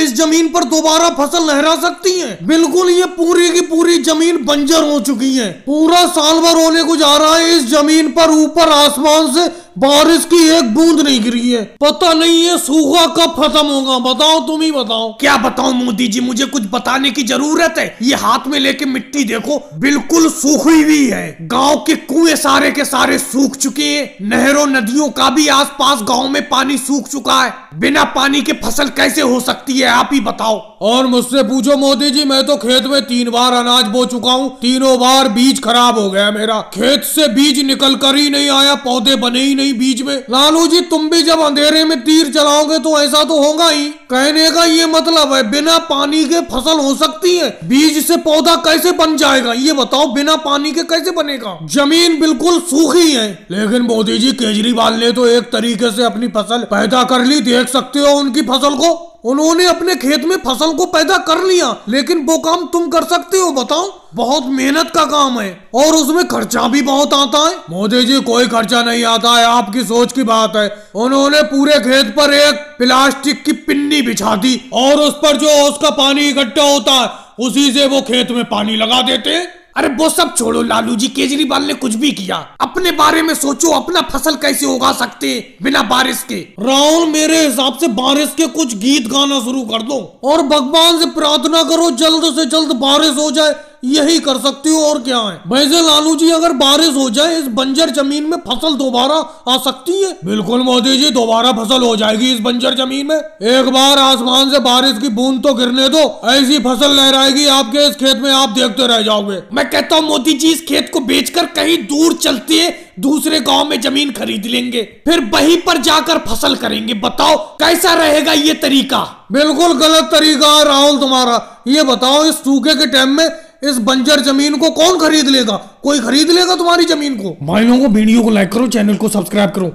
इस जमीन पर दोबारा फसल लहरा सकती है। बिल्कुल ये पूरी की पूरी जमीन बंजर हो चुकी है। पूरा साल भर होने को जा रहा है इस जमीन पर ऊपर आसमान से बारिश की एक बूंद नहीं गिरी है। पता नहीं ये सूखा कब खत्म होगा, बताओ तुम ही बताओ। क्या बताऊं मोदी जी, मुझे कुछ बताने की जरूरत है। ये हाथ में लेके मिट्टी देखो, बिल्कुल सूखी हुई है। गांव के कुएं सारे के सारे सूख चुके हैं। नहरों नदियों का भी आसपास गांव में पानी सूख चुका है। बिना पानी के फसल कैसे हो सकती है, आप ही बताओ। और मुझसे पूछो मोदी जी, मैं तो खेत में 3 बार अनाज बो चुका हूँ, तीनों बार बीज खराब हो गया मेरा। खेत से बीज निकल कर ही नहीं आया, पौधे बने ही नहीं बीज में। लालू जी तुम भी जब अंधेरे में तीर चलाओगे तो ऐसा तो होगा ही। कहने का ये मतलब है बिना पानी के फसल हो सकती है। बीज से पौधा कैसे बन जाएगा ये बताओ, बिना पानी के कैसे बनेगा। जमीन बिल्कुल सूखी है। लेकिन मोदी जी केजरीवाल ने तो एक तरीके से अपनी फसल पैदा कर ली, देख सकते हो उनकी फसल को। उन्होंने अपने खेत में फसल को पैदा कर लिया, लेकिन वो काम तुम कर सकते हो बताओ। बहुत मेहनत का काम है और उसमें खर्चा भी बहुत आता है। मोदी जी कोई खर्चा नहीं आता है, आपकी सोच की बात है। उन्होंने पूरे खेत पर एक प्लास्टिक की पिन्नी बिछा दी और उस पर जो उसका पानी इकट्ठा होता है उसी से वो खेत में पानी लगा देते हैं। अरे वो सब छोड़ो लालू जी, केजरीवाल ने कुछ भी किया, अपने बारे में सोचो। अपना फसल कैसे उगा सकते बिना बारिश के। राहुल मेरे हिसाब से बारिश के कुछ गीत गाना शुरू कर दो और भगवान से प्रार्थना करो जल्द से जल्द बारिश हो जाए। यही कर सकती हो और क्या है। वैसे लालू जी अगर बारिश हो जाए इस बंजर जमीन में फसल दोबारा आ सकती है। बिल्कुल मोदी जी, दोबारा फसल हो जाएगी इस बंजर जमीन में। एक बार आसमान से बारिश की बूंद तो गिरने दो, ऐसी फसल लहराएगी आपके इस खेत में, आप देखते रह जाओगे। मैं कहता हूँ मोदी जी इस खेत को बेचकर कहीं दूर चलते दूसरे गांव में जमीन खरीद लेंगे, फिर वहीं पर जाकर फसल करेंगे। बताओ कैसा रहेगा ये तरीका। बिल्कुल गलत तरीका है राहुल तुम्हारा। ये बताओ इस सूखे के टाइम में इस बंजर जमीन को कौन खरीद लेगा? कोई खरीद लेगा तुम्हारी जमीन को? भाई लोगों वीडियो को लाइक करो, चैनल को सब्सक्राइब करो।